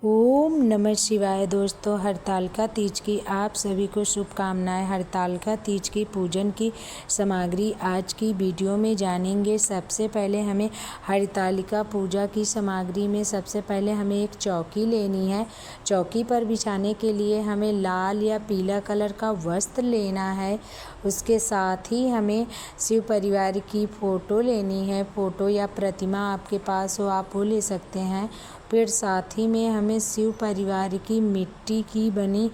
ओम नमः शिवाय। दोस्तों, हरतालिका तीज की आप सभी को शुभकामनाएं। हरतालिका तीज की पूजन की सामग्री आज की वीडियो में जानेंगे। सबसे पहले हमें हरतालिका पूजा की सामग्री में सबसे पहले हमें एक चौकी लेनी है। चौकी पर बिछाने के लिए हमें लाल या पीला कलर का वस्त्र लेना है। उसके साथ ही हमें शिव परिवार की फ़ोटो लेनी है। फ़ोटो या प्रतिमा आपके पास हो आप वो ले सकते हैं। फिर साथ ही में हमें शिव परिवार की मिट्टी की बनी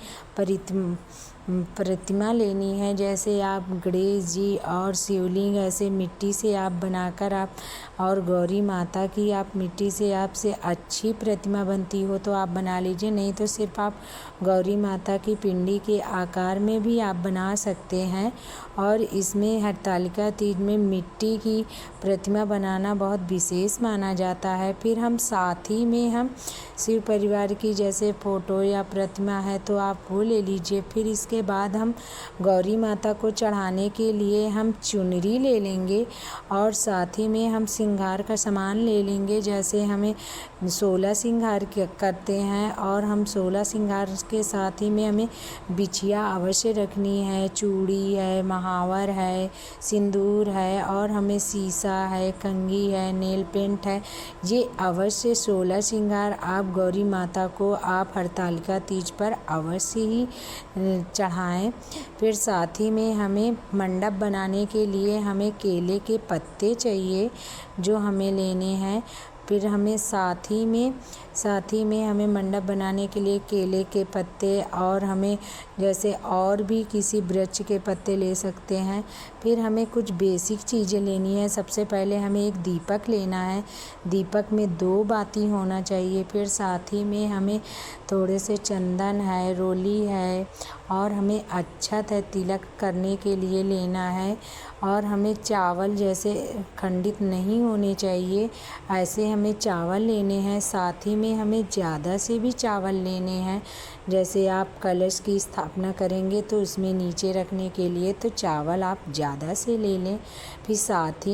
प्रतिमा लेनी है। जैसे आप गणेश जी और शिवलिंग ऐसे मिट्टी से आप बनाकर आप और गौरी माता की आप मिट्टी से आपसे अच्छी प्रतिमा बनती हो तो आप बना लीजिए, नहीं तो सिर्फ आप गौरी माता की पिंडी के आकार में भी आप बना सकते हैं। और इसमें हरतालिका तीज में मिट्टी की प्रतिमा बनाना बहुत विशेष माना जाता है। फिर हम साथ ही में हम शिव परिवार की जैसे फ़ोटो या प्रतिमा है तो आप वो ले लीजिए। फिर इसके बाद हम गौरी माता को चढ़ाने के लिए हम चुनरी ले लेंगे और साथ ही में हम श्रृंगार का सामान ले लेंगे। जैसे हमें 16 श्रृंगार करते हैं और हम 16 श्रृंगार के साथ ही में हमें बिछिया अवश्य रखनी है, चूड़ी है, महावर है, सिंदूर है और हमें शीशा है, कंघी है, नेल पेंट है। ये अवश्य 16 श्रृंगार आप गौरी माता को आप हरतालिका तीज पर अवश्य ही चढ़ाएं। फिर साथ ही में हमें मंडप बनाने के लिए हमें केले के पत्ते चाहिए जो हमें लेने हैं। फिर हमें साथ ही में हमें मंडप बनाने के लिए केले के पत्ते और हमें जैसे और भी किसी वृक्ष के पत्ते ले सकते हैं। फिर हमें कुछ बेसिक चीज़ें लेनी है। सबसे पहले हमें एक दीपक लेना है। दीपक में 2 बाती होना चाहिए। फिर साथ ही में हमें थोड़े से चंदन है, रोली है और हमें अक्षत है तिलक करने के लिए लेना है। और हमें चावल जैसे खंडित नहीं होने चाहिए, ऐसे हमें चावल लेने हैं। साथ ही में हमें ज़्यादा से भी चावल लेने हैं। जैसे आप कलश की स्थापना करेंगे तो उसमें नीचे रखने के लिए तो चावल आप ज़्यादा से ले लें। फिर साथ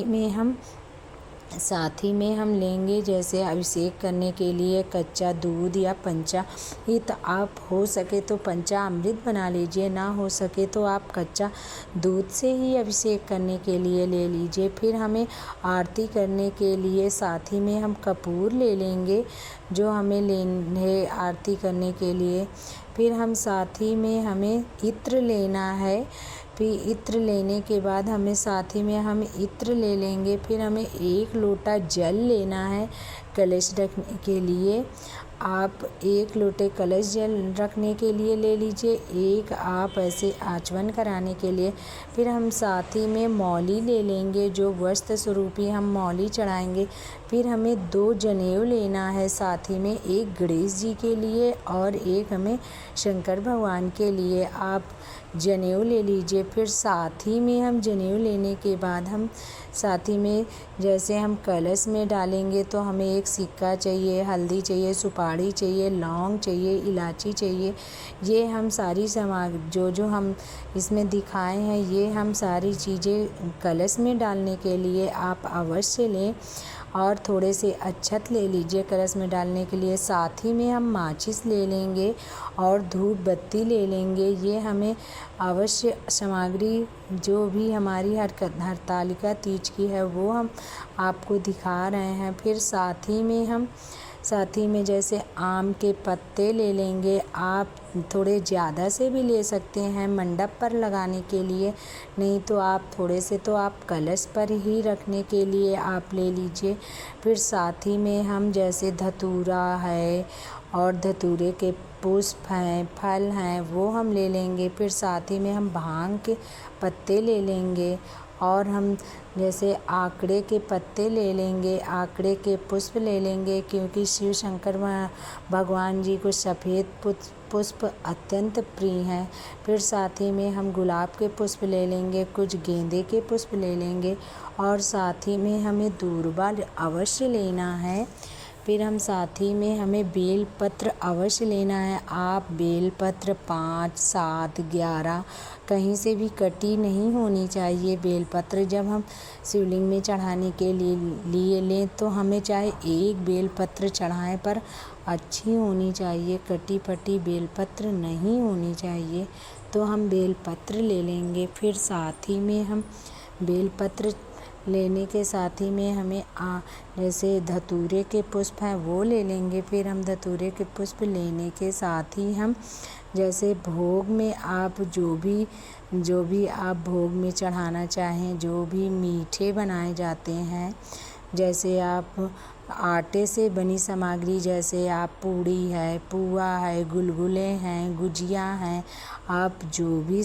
ही में हम लेंगे जैसे अभिषेक करने के लिए कच्चा दूध या पंचामृत। आप हो सके तो पंचामृत बना लीजिए, ना हो सके तो आप कच्चा दूध से ही अभिषेक करने के लिए ले लीजिए। फिर हमें आरती करने के लिए साथ ही में हम कपूर ले लेंगे जो हमें लेने आरती करने के लिए। फिर हम साथ ही में हमें इत्र लेना है। फिर इत्र लेने के बाद हमें साथ ही में हम इत्र ले लेंगे। फिर हमें 1 लोटा जल लेना है कलश रखने के लिए। आप 1 लोटे कलश जल रखने के लिए ले लीजिए, 1 आप ऐसे आचमन कराने के लिए। फिर हम साथ ही में मौली ले लेंगे जो वस्त्र स्वरूपी हम मौली चढ़ाएंगे। फिर हमें 2 जनेऊ लेना है, साथ ही में 1 गणेश जी के लिए और 1 हमें शंकर भगवान के लिए आप जनेऊ ले लीजिए। फिर साथ ही में हम जनेऊ लेने के बाद हम साथ ही में जैसे हम कलश में डालेंगे तो हमें 1 सिक्का चाहिए, हल्दी चाहिए, सुपारी चाहिए, लौंग चाहिए, इलायची चाहिए। ये हम सारी सामग्री जो हम इसमें दिखाए हैं ये हम सारी चीज़ें कलश में डालने के लिए आप अवश्य लें। और थोड़े से अक्षत ले लीजिए कलश में डालने के लिए। साथ ही में हम माचिस ले लेंगे और धूप बत्ती ले लेंगे। ये हमें अवश्य सामग्री जो भी हमारी हरतालिका तीज की है वो हम आपको दिखा रहे हैं। फिर साथ ही में जैसे आम के पत्ते ले लेंगे। आप थोड़े ज़्यादा से भी ले सकते हैं मंडप पर लगाने के लिए, नहीं तो आप थोड़े से तो आप कलश पर ही रखने के लिए आप ले लीजिए। फिर साथ ही में हम जैसे धतूरा है और धतूरे के पुष्प हैं, फल हैं, वो हम ले लेंगे। फिर साथ ही में हम भांग के पत्ते ले लेंगे और हम जैसे आकड़े के पत्ते ले लेंगे, आकड़े के पुष्प ले लेंगे क्योंकि शिव शंकर भगवान जी को सफ़ेद पुष्प अत्यंत प्रिय हैं। फिर साथ ही में हम गुलाब के पुष्प ले लेंगे, कुछ गेंदे के पुष्प ले लेंगे और साथ ही में हमें दूर्वा अवश्य लेना है। फिर हम साथ ही में हमें बेल पत्र अवश्य लेना है। आप बेल पत्र 5, 7, 11 कहीं से भी कटी नहीं होनी चाहिए। बेल पत्र जब हम शिवलिंग में चढ़ाने के लिए लें तो हमें चाहे एक बेल पत्र चढ़ाएं पर अच्छी होनी चाहिए, कटी फटी बेल पत्र नहीं होनी चाहिए। तो हम बेल पत्र ले लेंगे। फिर साथ ही में हम बेल पत्र लेने के साथ ही में हमें जैसे धतूरे के पुष्प हैं वो ले लेंगे। फिर हम धतूरे के पुष्प लेने के साथ ही हम जैसे भोग में आप जो भी आप भोग में चढ़ाना चाहें, जो भी मीठे बनाए जाते हैं, जैसे आप आटे से बनी सामग्री, जैसे आप पूड़ी है, पुआ है, गुलगुले हैं, गुजिया हैं, आप जो भी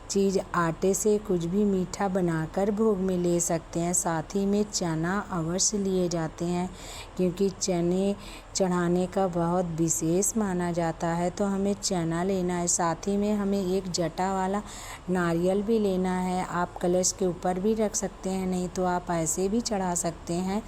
चीज़ आटे से कुछ भी मीठा बनाकर भोग में ले सकते हैं। साथ ही में चना अवश्य लिए जाते हैं क्योंकि चने चढ़ाने का बहुत विशेष माना जाता है, तो हमें चना लेना है। साथ ही में हमें एक जटा वाला नारियल भी लेना है। आप कलश के ऊपर भी रख सकते हैं, नहीं तो आप ऐसे भी चढ़ा सकते हैं।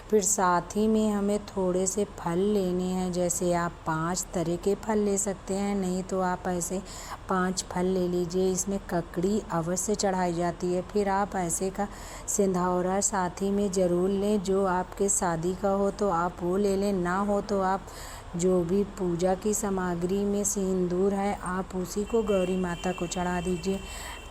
फिर साथ ही में हमें थोड़े से फल लेने हैं, जैसे आप 5 तरह के फल ले सकते हैं, नहीं तो आप ऐसे 5 फल ले लीजिए। इसमें ककड़ी अवश्य चढ़ाई जाती है। फिर आप ऐसे का सिंधौरा साथ ही में ज़रूर लें। जो आपके शादी का हो तो आप वो ले लें, ना हो तो आप जो भी पूजा की सामग्री में सिंदूर है आप उसी को गौरी माता को चढ़ा दीजिए।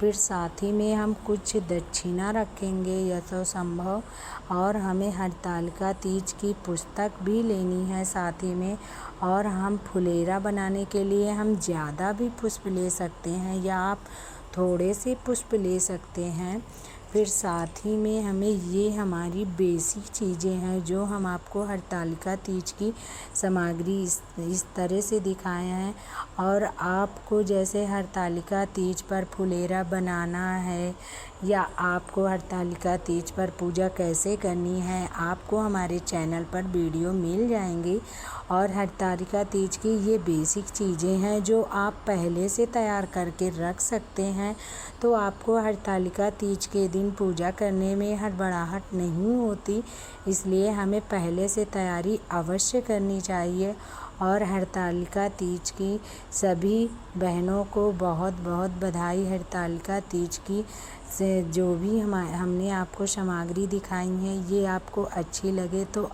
फिर साथ ही में हम कुछ दक्षिणा रखेंगे यथासंभव, और हमें हरतालिका तीज की पुस्तक भी लेनी है साथ ही में। और हम फुलेरा बनाने के लिए हम ज़्यादा भी पुष्प ले सकते हैं या आप थोड़े से पुष्प ले सकते हैं। फिर साथ ही में हमें ये हमारी बेसिक चीज़ें हैं जो हम आपको हरतालिका तीज की सामग्री इस तरह से दिखाए हैं। और आपको जैसे हरतालिका तीज पर फुलेरा बनाना है या आपको हरतालिका तीज पर पूजा कैसे करनी है, आपको हमारे चैनल पर वीडियो मिल जाएंगी। और हरतालिका तीज की ये बेसिक चीज़ें हैं जो आप पहले से तैयार करके रख सकते हैं, तो आपको हरतालिका तीज के दिन पूजा करने में हड़बड़ाहट नहीं होती। इसलिए हमें पहले से तैयारी अवश्य करनी चाहिए। और हरतालिका तीज की सभी बहनों को बहुत बहुत बधाई। हरतालिका तीज की से जो भी हमने आपको सामग्री दिखाई है ये आपको अच्छी लगे तो आप